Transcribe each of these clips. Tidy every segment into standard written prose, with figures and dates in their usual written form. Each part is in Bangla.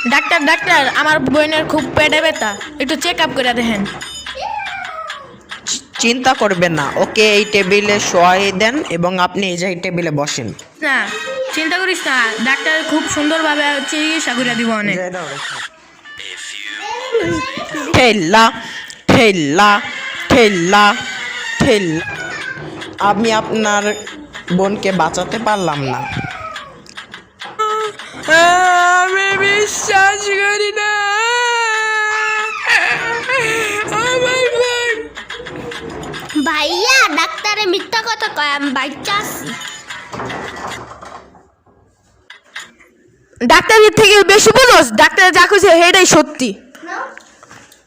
ডাক্তার ডাক্তার আমার বোনের খুব পেটে ব্যথা, একটু চেক আপ করে দেখেন। চিন্তা করবেন না, ওকে এই টেবিলে শোয়াই দেন এবং আপনি এই যে টেবিলে বসেন। না চিন্তা করিস না, ডাক্তার খুব সুন্দরভাবে চিকিৎসা করে দিব অনেক। ঠেল্লা ঠেল্লা ঠেল্লা ঠেল্লা। আমি আপনার বোনকে বাঁচাতে পারলাম না। আমি বিশ্বাস করি না আমার বোন। ভাইয়া ডাক্তারে মিথ্যা কথা কয়, আমি বাচ্চা আছি। ডাক্তারের থেকে বেশি বলোস, ডাক্তার যা কইছে সেটাই সত্যি।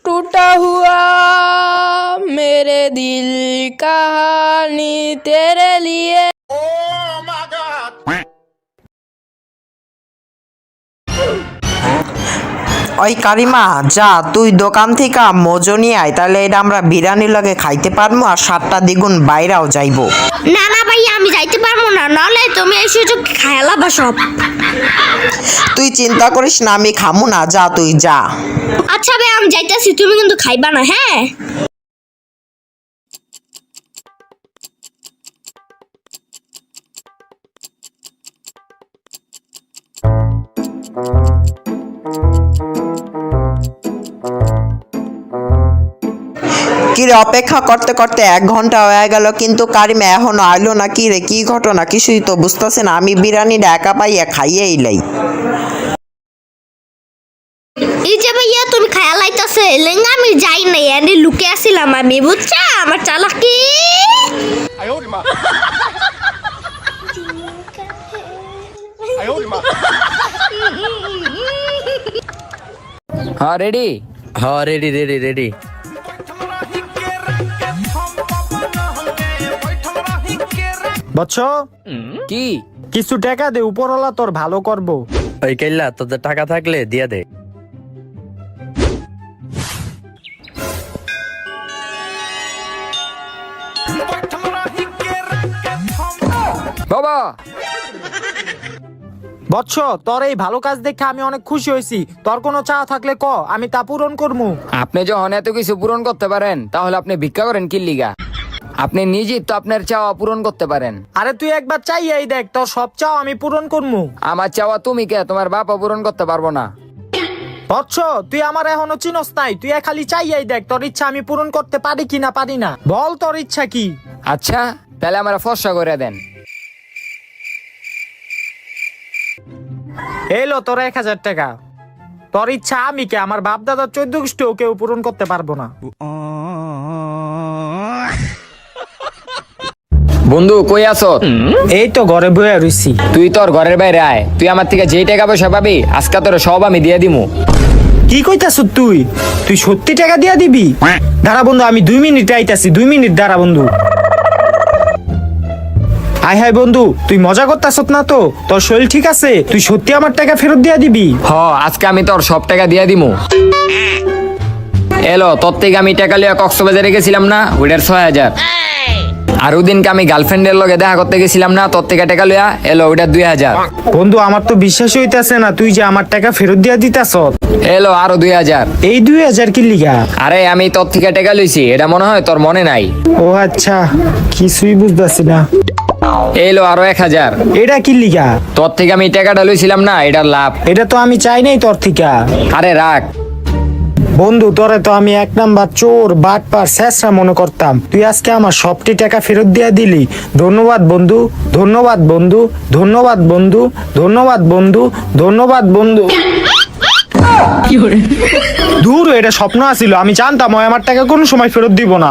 टूटा हुआ मेरे दिल कहानी तेरे लिए। ওই কারিমা, যা তুই দোকান থেকে মজো নিয়ে আয়, তাহলে এটা আমরা বিরিয়ানির লগে খাইতে পারবো আর 7টা দ্বিগুণ বাইরাও যাইবো। না না ভাইয়া আমি যাইতে পারবো না, নাহলে তুমি এই সুযোগ খেলাবা সব। তুই চিন্তা করিস না, আমি খামু না, যা তুই যা। আচ্ছা ভাই আমি যাইতেছি, তুমি কিন্তু খাইবা না হ্যাঁ। কিরে, অপেক্ষা করতে করতে 1 ঘন্টা হয়ে গেল, কিন্তু কারিমা এখনো আইলো না। কি রে, কি ঘটনা? কিছুই তো বুঝতেছে না। আমি বিরিয়ানিটা একা পাইয়া খাইয়ে এলাই। এই যে ভাইয়া তুমি খায়া লাইতাছে লেঙ্গা, আমি যাই নাই, এনে লুকে আসিলাম আমি, বুঝছা আমার চালাকি। हाँ रेडी, हाँ रेडी रेडी रेडी। বৎস, কি কিছু টাকা দে, উপরওয়ালা তোর ভালো করবো। ওই কেল্লা তোদের টাকা থাকলে দিয়া দে। বাবা বৎস, তোর এই ভালো কাজ দেখে আমি অনেক খুশি হয়েছি। তোর কোনো চাওয়া থাকলে ক, আমি তা পূরণ করবো। আপনি যখন এত কিছু পূরণ করতে পারেন, তাহলে আপনি ভিক্ষা করেন কি লিগা? আপনি নিজেই তো আপনার চাওয়া পূরণ করতে পারেন। আরে তুই একবার চাইয়াই দেখ, তোর সব চাও আমি পূরণ করবো। আমার চাওয়া তুমি কে, তোমার বাবা পূরণ করতে পারবো না। বৎস, তুই আমার এখনো চিনস নাই, তুই খালি চাইয়াই দেখ তোর ইচ্ছা আমি পূরণ করতে পারি কি না পারি না। বল তোর ইচ্ছা কি? আচ্ছা তাহলে আমার ফর্সা করে দেন। এলো তোর 1000 টাকা। তোর ইচ্ছা আমি কে, আমার বাপ দাদার 14 গোষ্ঠীও কেউ পূরণ করতে পারবো না। বন্ধু কই আছো? এই তো ঘরে বইয়া রইছি। তুই তোর ঘরের বাইরে আয়, তুই আমার থেকে যেই টাকা পয়সা পাবি আজকে তোর সব আমি দিয়ে দিমু। কি কইতাছ তুই? তুই সত্যি টাকা দিয়া দিবি? দাঁড়া বন্ধু, আমি 2 মিনিট আইতাছি, 2 মিনিট দাঁড়া বন্ধু। আয় হায় বন্ধু, তুই মজা করতাছ না তো? তোর শরীর ঠিক আছে? তুই সত্যি আমার টাকা ফেরত দিয়া দিবি? হ, আজকে আমি তোর সব টাকা দিয়ে দিমু। এলো তোর থেকে আমি টাকা লিয়া কক্সবাজারে গেছিলাম না, ওইটার 6000। আর ওদিনকে আমি গার্লফ্রেন্ডের লগে দেখা করতে গেছিলাম না, তোর থেকে টাকা লিয়া এলো ওইটার 2000। বন্ধু আমার তো বিশ্বাসই হইতাছে না তুই যে আমার টাকা ফেরত দিয়া দিতাছ। এলো আরো 2000। এই 2000 কি লিগা? আরে আমি তোর থেকে টাকা লইছি, এটা মনে হয় তোর মনে নাই। ও আচ্ছা, কিছুই বুঝতাছি না। এলো আরো 1000। এটা কি লিগা? তোর থেকে আমি টাকাটা লইছিলাম না, এটার লাভ। এটা তো আমি চাই নাই তোর থেকে। আরে রাখ বন্ধু, তোরে তো আমি 1 নাম্বার চোর, বাটপার, শেষরা মনে করতাম। তুই আজকে আমার সবটি টাকা ফেরত দিয়া দিলি। ধন্যবাদ বন্ধু, ধন্যবাদ বন্ধু, ধন্যবাদ বন্ধু, ধন্যবাদ বন্ধু, ধন্যবাদ বন্ধু। দূর, এটা স্বপ্ন আছিল। আমি জানতাম ওই আমার টাকা কোনো সময় ফেরত দিব না।